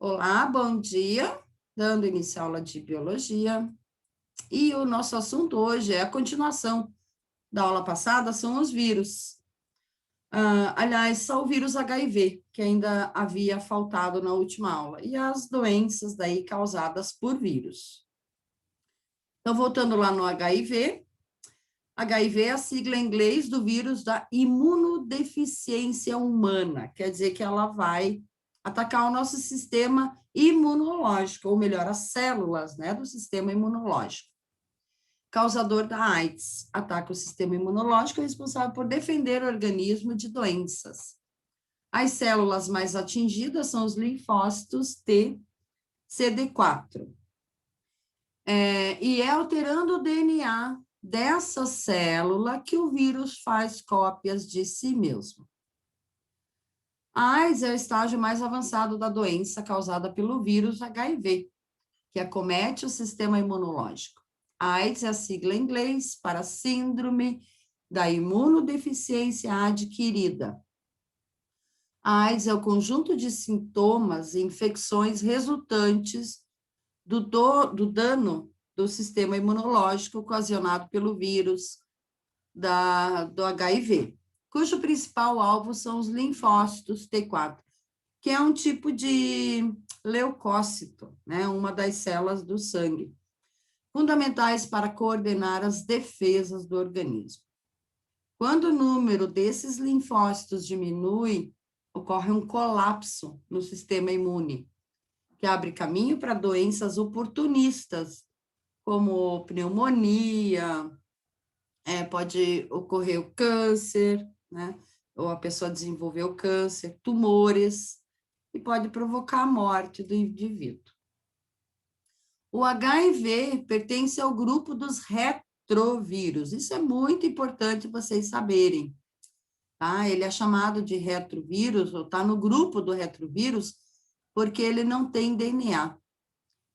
Olá, bom dia. Dando início à aula de biologia. E o nosso assunto hoje é a continuação da aula passada, são os vírus. Aliás, só o vírus HIV, que ainda havia faltado na última aula, e as doenças daí causadas por vírus. Então, voltando lá no HIV, HIV é a sigla em inglês do vírus da imunodeficiência humana, quer dizer que ela vai atacar o nosso sistema imunológico, ou melhor, as células, né, do sistema imunológico. Causador da AIDS, ataca o sistema imunológico, é responsável por defender o organismo de doenças. As células mais atingidas são os linfócitos T, CD4. E é alterando o DNA dessa célula que o vírus faz cópias de si mesmo. A AIDS é o estágio mais avançado da doença causada pelo vírus HIV, que acomete o sistema imunológico. A AIDS é a sigla em inglês para Síndrome da Imunodeficiência Adquirida. A AIDS é o conjunto de sintomas e infecções resultantes do dano do sistema imunológico ocasionado pelo vírus do HIV, cujo principal alvo são os linfócitos T4, que é um tipo de leucócito, né, uma das células do sangue, fundamentais para coordenar as defesas do organismo. Quando o número desses linfócitos diminui, ocorre um colapso no sistema imune, que abre caminho para doenças oportunistas, como pneumonia, pode ocorrer o câncer, né? Ou a pessoa desenvolver o câncer, tumores, e pode provocar a morte do indivíduo. O HIV pertence ao grupo dos retrovírus. Isso é muito importante vocês saberem. Tá? Ele é chamado de retrovírus, ou está no grupo do retrovírus, porque ele não tem DNA,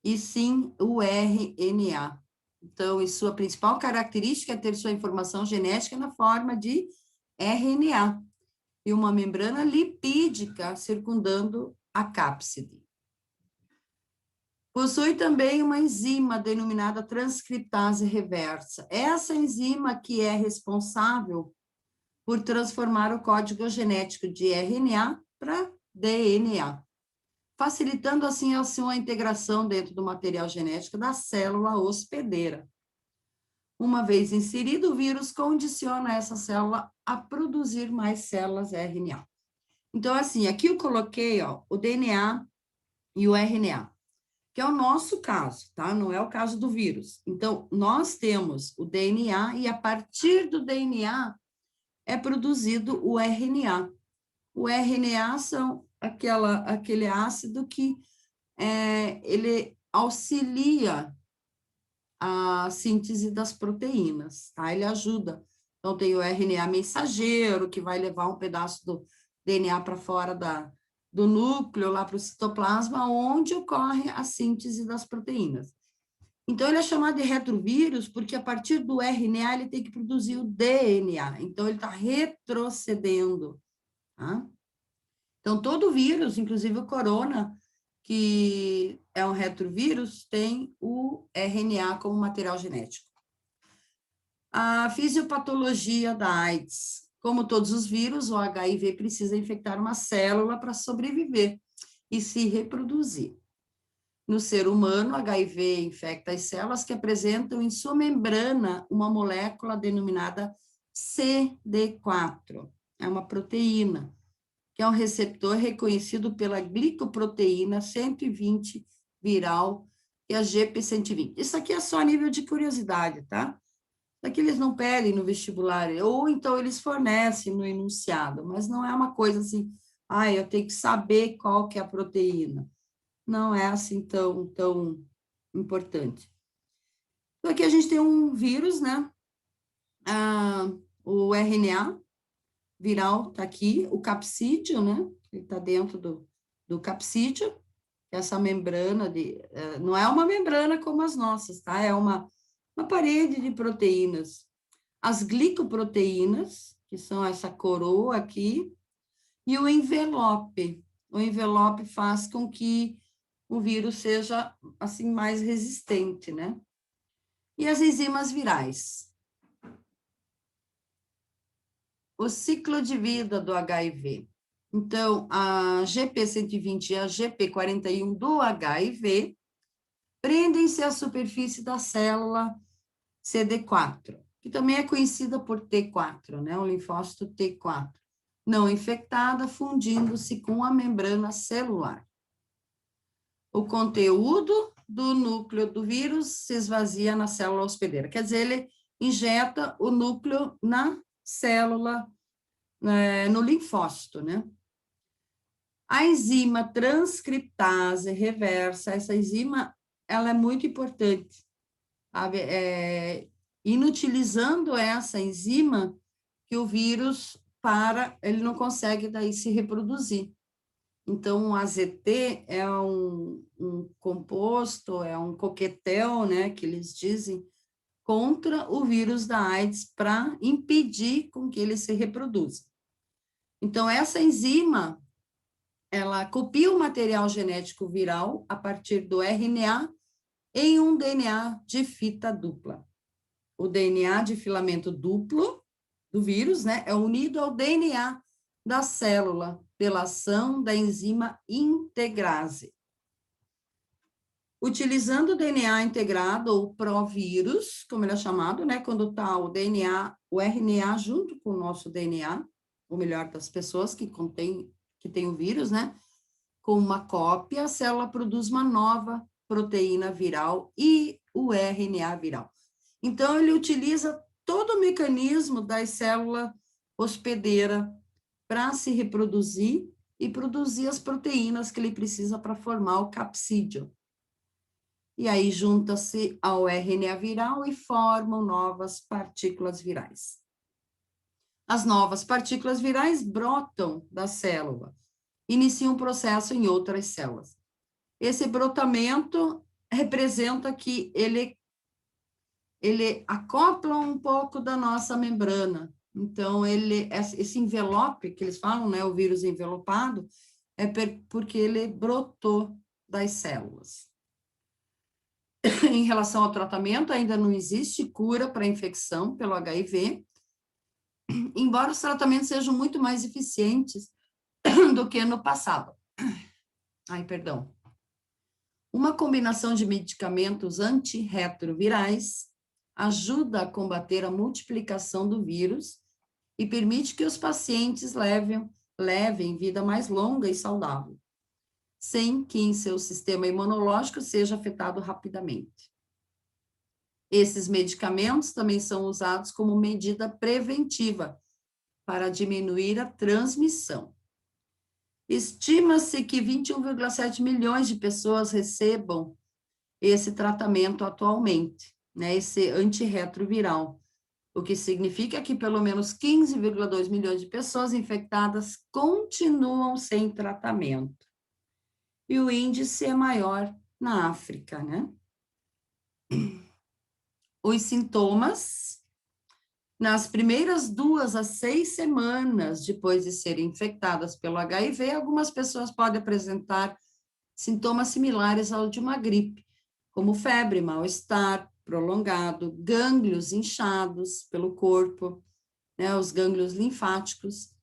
e sim o RNA. Então, sua principal característica é ter sua informação genética na forma de RNA, e uma membrana lipídica circundando a cápside. Possui também uma enzima denominada transcriptase reversa. Essa enzima que é responsável por transformar o código genético de RNA para DNA, facilitando assim a sua integração dentro do material genético da célula hospedeira. Uma vez inserido, o vírus condiciona essa célula a produzir mais células RNA. Então, assim, aqui eu coloquei, ó, o DNA e o RNA, que é o nosso caso, tá? Não é o caso do vírus. Então, nós temos o DNA e a partir do DNA é produzido o RNA. O RNA são aquele ácido que ele auxilia a síntese das proteínas, tá? Ele ajuda. Então, tem o RNA mensageiro, que vai levar um pedaço do DNA para fora do núcleo, lá para o citoplasma, onde ocorre a síntese das proteínas. Então, ele é chamado de retrovírus porque, a partir do RNA, ele tem que produzir o DNA. Então, ele está retrocedendo, tá? Então, todo vírus, inclusive o corona, que é um retrovírus, tem o RNA como material genético. A fisiopatologia da AIDS. Como todos os vírus, o HIV precisa infectar uma célula para sobreviver e se reproduzir. No ser humano, o HIV infecta as células que apresentam em sua membrana uma molécula denominada CD4. É uma proteína, que é um receptor reconhecido pela glicoproteína 120 viral, que é a GP120. Isso aqui é só a nível de curiosidade, tá? Isso aqui eles não pedem no vestibular, ou então eles fornecem no enunciado, mas não é uma coisa assim, eu tenho que saber qual que é a proteína. Não é assim tão importante. Então, aqui a gente tem um vírus, né? O RNA viral está aqui, o capsídeo, né? Ele está dentro do capsídeo, essa membrana não é uma membrana como as nossas, tá? É uma parede de proteínas. As glicoproteínas, que são essa coroa aqui, e o envelope. O envelope faz com que o vírus seja, assim, mais resistente, né? E as enzimas virais? O ciclo de vida do HIV. Então, a GP120 e a GP41 do HIV prendem-se à superfície da célula CD4, que também é conhecida por T4, né? O linfócito T4, não infectada, fundindo-se com a membrana celular. O conteúdo do núcleo do vírus se esvazia na célula hospedeira. Quer dizer, ele injeta o núcleo na célula, no linfócito, né? A enzima transcriptase reversa, essa enzima, ela é muito importante. Inutilizando essa enzima, que o vírus ele não consegue daí se reproduzir. Então, o AZT é um composto, é um coquetel, né, que eles dizem, contra o vírus da AIDS para impedir com que ele se reproduza. Então, essa enzima, ela copia o material genético viral a partir do RNA em um DNA de fita dupla. O DNA de filamento duplo do vírus, né, é unido ao DNA da célula pela ação da enzima integrase. Utilizando o DNA integrado, ou provírus, como ele é chamado, né, quando está o DNA, o RNA junto com o nosso DNA, ou melhor, das pessoas que tem o vírus, né, com uma cópia, a célula produz uma nova proteína viral e o RNA viral. Então, ele utiliza todo o mecanismo da célula hospedeira para se reproduzir e produzir as proteínas que ele precisa para formar o capsídeo. E aí junta-se ao RNA viral e formam novas partículas virais. As novas partículas virais brotam da célula, iniciam um processo em outras células. Esse brotamento representa que ele acopla um pouco da nossa membrana. Então, esse envelope que eles falam, né, o vírus envelopado, é porque ele brotou das células. Em relação ao tratamento, ainda não existe cura para a infecção pelo HIV, embora os tratamentos sejam muito mais eficientes do que no passado. Perdão. Uma combinação de medicamentos antirretrovirais ajuda a combater a multiplicação do vírus e permite que os pacientes levem vida mais longa e saudável, sem que em seu sistema imunológico seja afetado rapidamente. Esses medicamentos também são usados como medida preventiva para diminuir a transmissão. Estima-se que 21,7 milhões de pessoas recebam esse tratamento atualmente, né, esse antirretroviral, o que significa que pelo menos 15,2 milhões de pessoas infectadas continuam sem tratamento. E o índice é maior na África, né? Os sintomas, nas primeiras 2 a 6 semanas depois de serem infectadas pelo HIV, algumas pessoas podem apresentar sintomas similares ao de uma gripe, como febre, mal-estar prolongado, gânglios inchados pelo corpo, né, os gânglios linfáticos,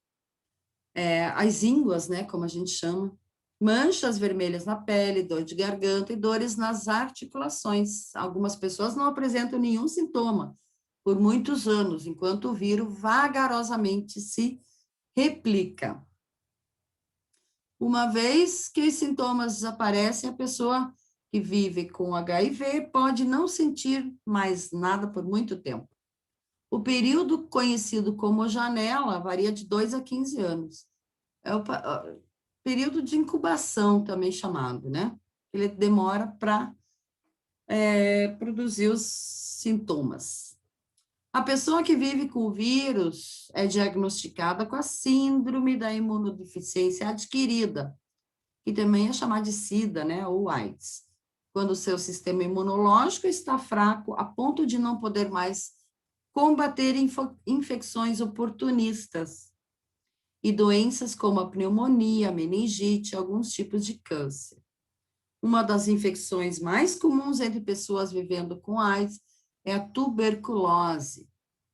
as ínguas, né, como a gente chama, manchas vermelhas na pele, dor de garganta e dores nas articulações. Algumas pessoas não apresentam nenhum sintoma por muitos anos, enquanto o vírus vagarosamente se replica. Uma vez que os sintomas desaparecem, a pessoa que vive com HIV pode não sentir mais nada por muito tempo. O período conhecido como janela varia de 2 a 15 anos. É o período de incubação, também chamado, né? Ele demora para produzir os sintomas. A pessoa que vive com o vírus é diagnosticada com a síndrome da imunodeficiência adquirida, que também é chamada de SIDA, né, ou AIDS, quando o seu sistema imunológico está fraco a ponto de não poder mais combater infecções oportunistas e doenças como a pneumonia, a meningite, alguns tipos de câncer. Uma das infecções mais comuns entre pessoas vivendo com AIDS é a tuberculose,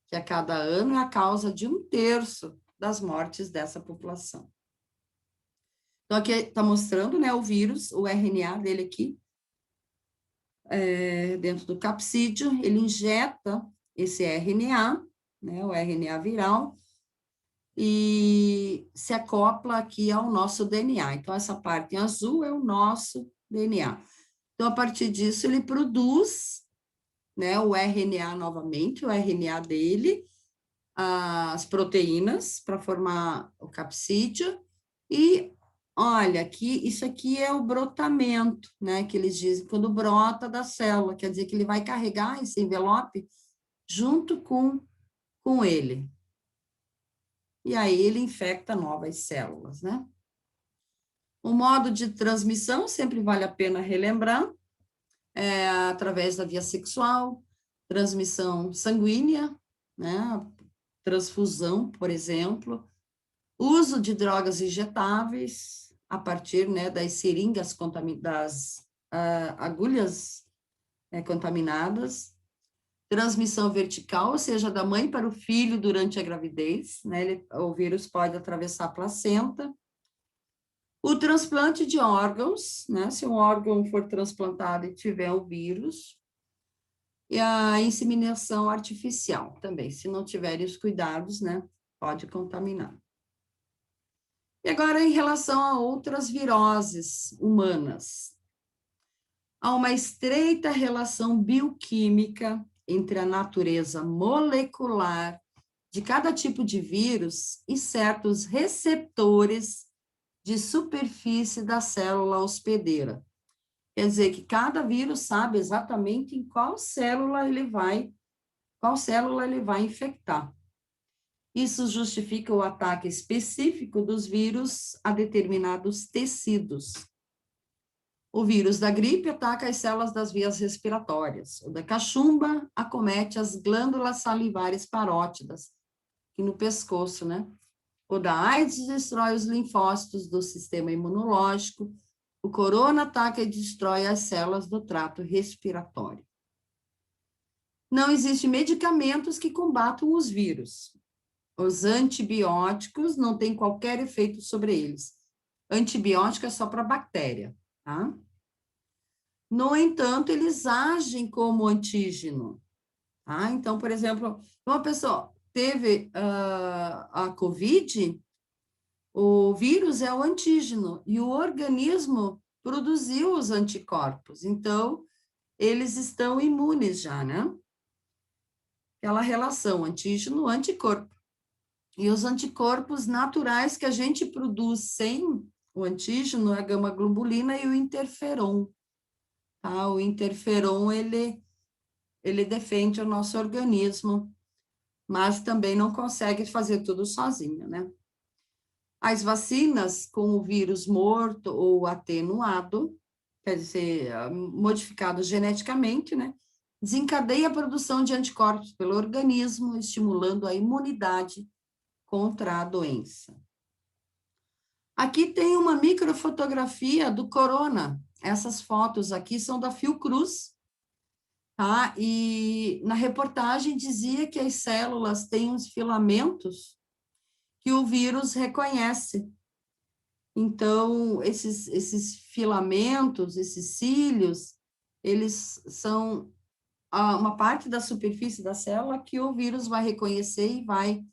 que a cada ano é a causa de 1/3 das mortes dessa população. Então, aqui está mostrando, né, o vírus, o RNA dele aqui, dentro do capsídeo, ele injeta esse RNA, né, o RNA viral, e se acopla aqui ao nosso DNA. Então, essa parte em azul é o nosso DNA. Então, a partir disso, ele produz, né, o RNA novamente, o RNA dele, as proteínas para formar o capsídeo, e olha, aqui, isso aqui é o brotamento, né, que eles dizem, quando brota da célula, quer dizer que ele vai carregar esse envelope junto com ele. E aí ele infecta novas células, né? O modo de transmissão, sempre vale a pena relembrar, é através da via sexual, transmissão sanguínea, né? Transfusão, por exemplo, uso de drogas injetáveis a partir, né, das seringas das agulhas contaminadas, transmissão vertical, ou seja, da mãe para o filho durante a gravidez, né, o vírus pode atravessar a placenta. O transplante de órgãos, né, se um órgão for transplantado e tiver o vírus, e a inseminação artificial também, se não tiverem os cuidados, né, pode contaminar. E agora, em relação a outras viroses humanas, há uma estreita relação bioquímica entre a natureza molecular de cada tipo de vírus e certos receptores de superfície da célula hospedeira. Quer dizer que cada vírus sabe exatamente em qual célula ele vai infectar. Isso justifica o ataque específico dos vírus a determinados tecidos. O vírus da gripe ataca as células das vias respiratórias. O da cachumba acomete as glândulas salivares parótidas, aqui no pescoço, né? O da AIDS destrói os linfócitos do sistema imunológico. O corona ataca e destrói as células do trato respiratório. Não existem medicamentos que combatam os vírus. Os antibióticos não têm qualquer efeito sobre eles. Antibiótico é só para bactéria, tá? No entanto, eles agem como antígeno, tá? Então, por exemplo, uma pessoa teve a COVID, o vírus é o antígeno e o organismo produziu os anticorpos, então eles estão imunes já, né? Aquela relação antígeno-anticorpo. E os anticorpos naturais que a gente produz sem o antígeno é a gama-globulina e o interferon. Tá? O interferon, ele defende o nosso organismo, mas também não consegue fazer tudo sozinho, né? As vacinas com o vírus morto ou atenuado, quer dizer, modificado geneticamente, né? Desencadeia a produção de anticorpos pelo organismo, estimulando a imunidade contra a doença. Aqui tem uma microfotografia do corona. Essas fotos aqui são da Fiocruz, tá? E na reportagem dizia que as células têm uns filamentos que o vírus reconhece. Então, esses filamentos, esses cílios, eles são uma parte da superfície da célula que o vírus vai reconhecer e vai,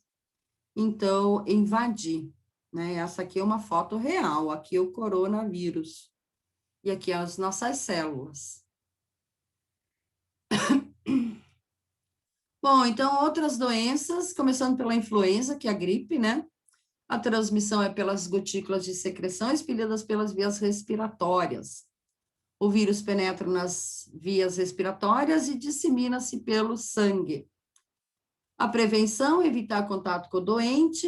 então, invadir. Né? Essa aqui é uma foto real, aqui é o coronavírus, e aqui as nossas células. Bom, então, outras doenças, começando pela influenza, que é a gripe, né? A transmissão é pelas gotículas de secreção expelidas pelas vias respiratórias. O vírus penetra nas vias respiratórias e dissemina-se pelo sangue. A prevenção é evitar contato com o doente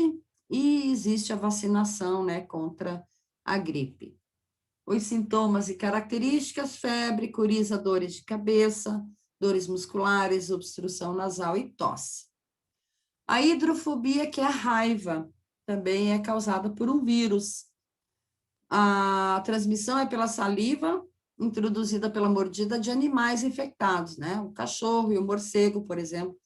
e existe a vacinação, né, contra a gripe. Os sintomas e características: febre, coriza, dores de cabeça, dores musculares, obstrução nasal e tosse. A hidrofobia, que é a raiva, também é causada por um vírus. A transmissão é pela saliva, introduzida pela mordida de animais infectados, né? O cachorro e o morcego, por exemplo,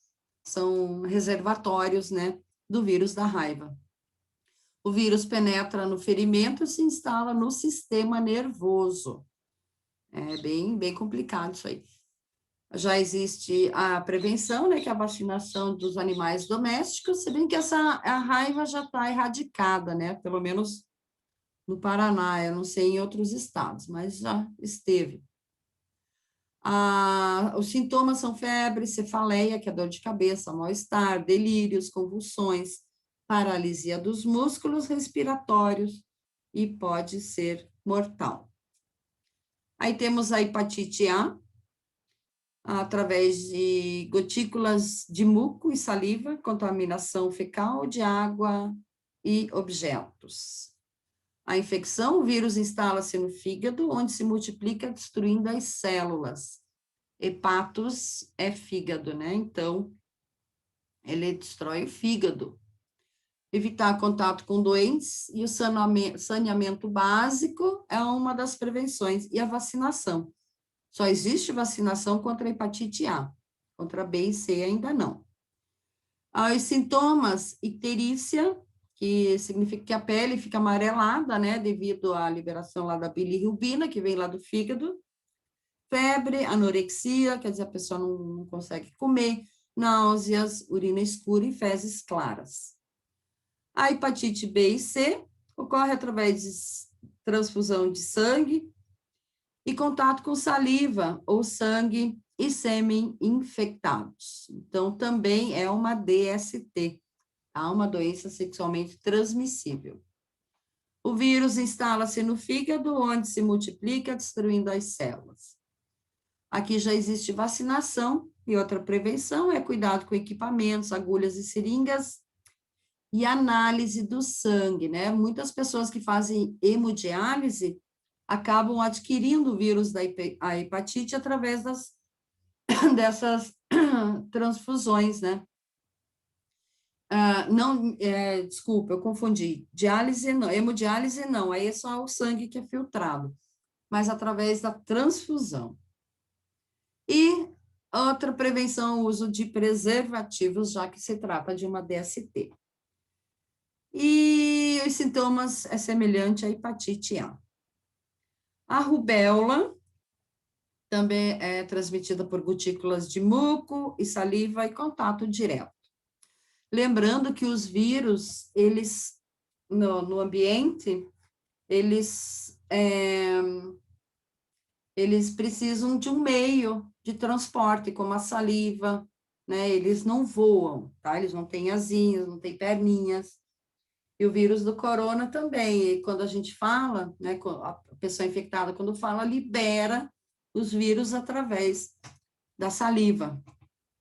são reservatórios, né, do vírus da raiva. O vírus penetra no ferimento e se instala no sistema nervoso. É bem complicado isso aí. Já existe a prevenção, né, que é a vacinação dos animais domésticos, se bem que a raiva já está erradicada, né, pelo menos no Paraná, eu não sei em outros estados, mas já esteve. Os sintomas são febre, cefaleia, que é dor de cabeça, mal-estar, delírios, convulsões, paralisia dos músculos respiratórios e pode ser mortal. Aí temos a hepatite A, através de gotículas de muco e saliva, contaminação fecal de água e objetos. A infecção, o vírus instala-se no fígado, onde se multiplica destruindo as células. Hepatos é fígado, né? Então, ele destrói o fígado. Evitar contato com doentes e o saneamento básico é uma das prevenções. E a vacinação. Só existe vacinação contra a hepatite A. Contra a B e C ainda não. Os sintomas, icterícia, que significa que a pele fica amarelada, né, devido à liberação lá da bilirrubina, que vem lá do fígado. Febre, anorexia, quer dizer, a pessoa não consegue comer, náuseas, urina escura e fezes claras. A hepatite B e C ocorre através de transfusão de sangue e contato com saliva ou sangue e sêmen infectados. Então, também é uma DST, tá? Uma doença sexualmente transmissível. O vírus instala-se no fígado, onde se multiplica, destruindo as células. Aqui já existe vacinação, e outra prevenção é cuidado com equipamentos, agulhas e seringas, e análise do sangue, né? Muitas pessoas que fazem hemodiálise acabam adquirindo o vírus da hepatite através dessas transfusões, né? Desculpa, eu confundi. Diálise não, hemodiálise não, aí é só o sangue que é filtrado, mas através da transfusão. E outra prevenção, o uso de preservativos, já que se trata de uma DST. E os sintomas é semelhante à hepatite A. A rubéola também é transmitida por gotículas de muco e saliva e contato direto. Lembrando que os vírus, eles, no ambiente, eles precisam de um meio de transporte, como a saliva, né? Eles não voam, tá? Eles não têm asinhas, não têm perninhas. E o vírus do corona também, e quando a gente fala, né, a pessoa infectada, quando fala, libera os vírus através da saliva.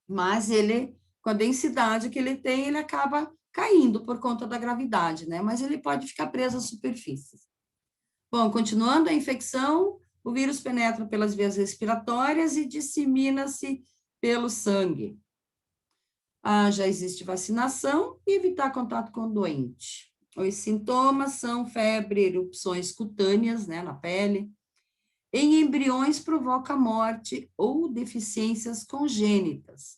Mas ele, com a densidade que ele tem, ele acaba caindo por conta da gravidade, né? Mas ele pode ficar preso às superfícies. Bom, continuando a infecção, o vírus penetra pelas vias respiratórias e dissemina-se pelo sangue. Já existe vacinação e evitar contato com o doente. Os sintomas são febre, erupções cutâneas, né, na pele. Em embriões provoca morte ou deficiências congênitas.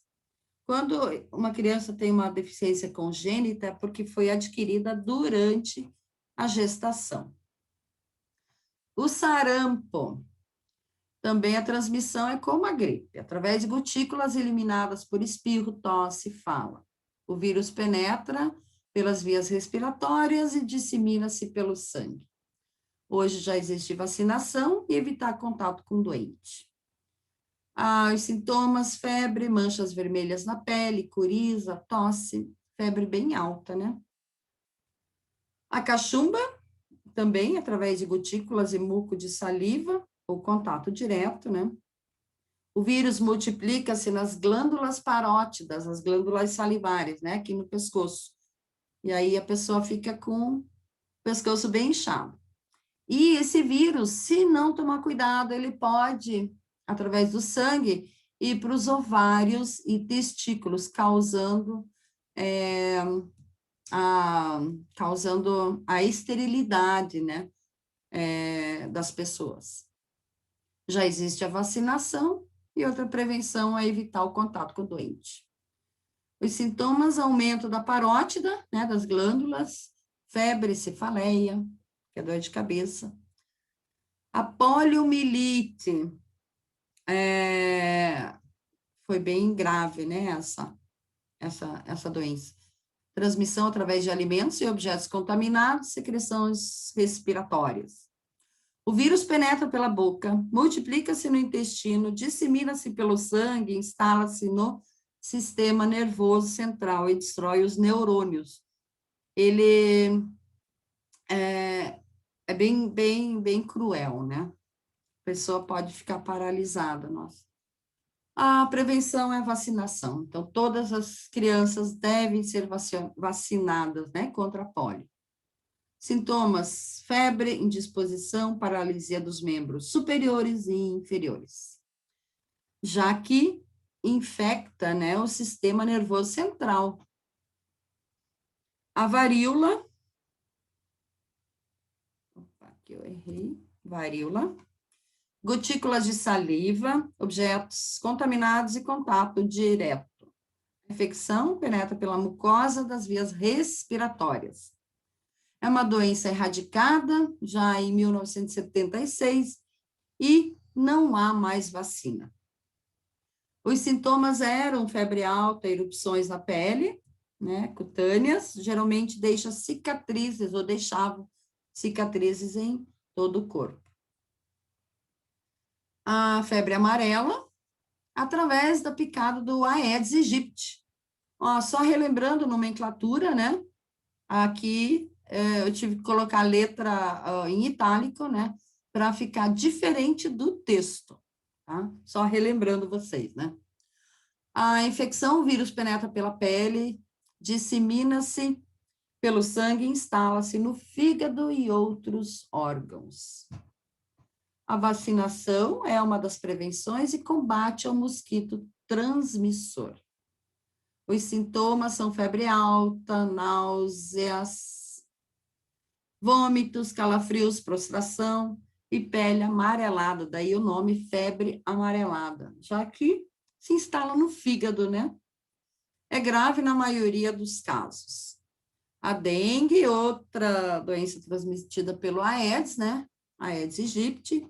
Quando uma criança tem uma deficiência congênita, é porque foi adquirida durante a gestação. O sarampo, também a transmissão é como a gripe, através de gotículas eliminadas por espirro, tosse e fala. O vírus penetra pelas vias respiratórias e dissemina-se pelo sangue. Hoje já existe vacinação e evitar contato com o doente. Os sintomas, febre, manchas vermelhas na pele, coriza, tosse, febre bem alta, né? A cachumba, também através de gotículas e muco de saliva, ou contato direto, né? O vírus multiplica-se nas glândulas parótidas, as glândulas salivares, né, aqui no pescoço. E aí a pessoa fica com o pescoço bem inchado. E esse vírus, se não tomar cuidado, ele pode, através do sangue, ir para os ovários e testículos, causando a esterilidade, né, das pessoas. Já existe a vacinação e outra prevenção é evitar o contato com o doente. Os sintomas, aumento da parótida, né, das glândulas, febre, cefaleia, que é dor de cabeça. A poliomielite, foi bem grave, né, essa doença. Transmissão através de alimentos e objetos contaminados, secreções respiratórias. O vírus penetra pela boca, multiplica-se no intestino, dissemina-se pelo sangue, instala-se no sistema nervoso central e destrói os neurônios. Ele é bem cruel, né? A pessoa pode ficar paralisada, nossa. A prevenção é a vacinação. Então, todas as crianças devem ser vacinadas, né, contra a polio. Sintomas: febre, indisposição, paralisia dos membros superiores e inferiores. Já que infecta, né, o sistema nervoso central. A varíola, aqui eu errei, varíola, gotículas de saliva, objetos contaminados e contato direto. A infecção penetra pela mucosa das vias respiratórias. É uma doença erradicada já em 1976 e não há mais vacina. Os sintomas eram febre alta, erupções na pele, né, cutâneas, geralmente deixa cicatrizes ou deixavam cicatrizes em todo o corpo. A febre amarela, através da picada do Aedes aegypti. Ó, só relembrando nomenclatura, né? Aqui eu tive que colocar a letra em itálico, né? Para ficar diferente do texto, tá? Só relembrando vocês, né? A infecção, o vírus penetra pela pele, dissemina-se pelo sangue e instala-se no fígado e outros órgãos. A vacinação é uma das prevenções e combate ao mosquito transmissor. Os sintomas são febre alta, náuseas, vômitos, calafrios, prostração e pele amarelada, daí o nome febre amarelada, já que se instala no fígado, né? É grave na maioria dos casos. A dengue, outra doença transmitida pelo Aedes, né? Aedes aegypti.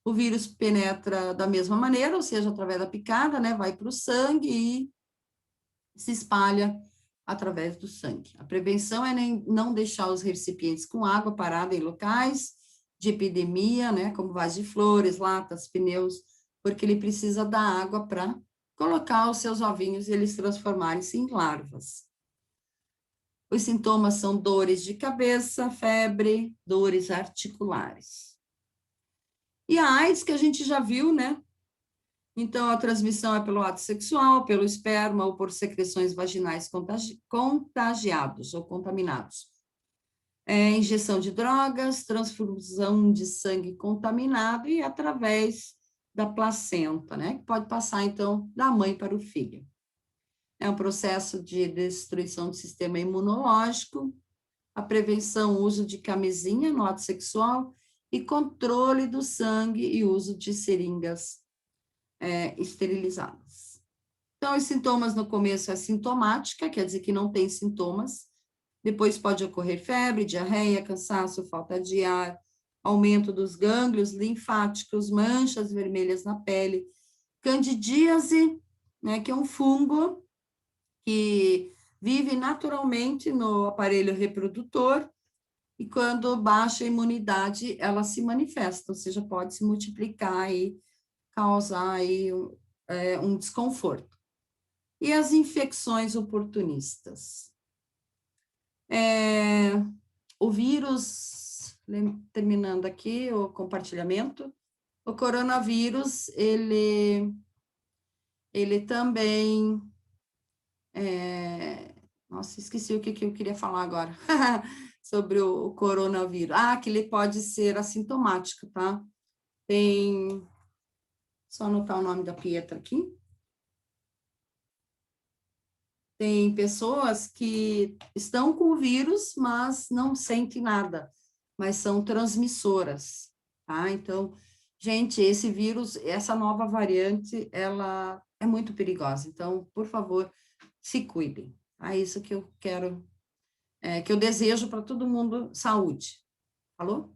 O vírus penetra da mesma maneira, ou seja, através da picada, né? Vai para o sangue e se espalha através do sangue. A prevenção é não deixar os recipientes com água parada em locais de epidemia, né? Como vasos de flores, latas, pneus, porque ele precisa da água para colocar os seus ovinhos e eles transformarem-se em larvas. Os sintomas são dores de cabeça, febre, dores articulares. E a AIDS, que a gente já viu, né? Então, a transmissão é pelo ato sexual, pelo esperma ou por secreções vaginais contagiados ou contaminados. Injeção de drogas, transfusão de sangue contaminado e através da placenta, né? Que pode passar, então, da mãe para o filho. É um processo de destruição do sistema imunológico, a prevenção, uso de camisinha no ato sexual e controle do sangue e uso de seringas esterilizadas. Então, os sintomas no começo é sintomática, quer dizer que não tem sintomas. Depois pode ocorrer febre, diarreia, cansaço, falta de ar, aumento dos gânglios linfáticos, manchas vermelhas na pele, candidíase, né, que é um fungo que vive naturalmente no aparelho reprodutor e quando baixa a imunidade, ela se manifesta, ou seja, pode se multiplicar e causar aí um desconforto. E as infecções oportunistas? O vírus, terminando aqui o compartilhamento, o coronavírus, ele também... nossa, esqueci o que eu queria falar agora, sobre o coronavírus. Que ele pode ser assintomático, tá? Só anotar o nome da Pietra aqui. Tem pessoas que estão com o vírus, mas não sentem nada, mas são transmissoras, tá? Então, Gente, esse vírus, essa nova variante, ela é muito perigosa. Então, por favor, se cuidem. É isso que eu quero, que eu desejo para todo mundo, saúde. Falou?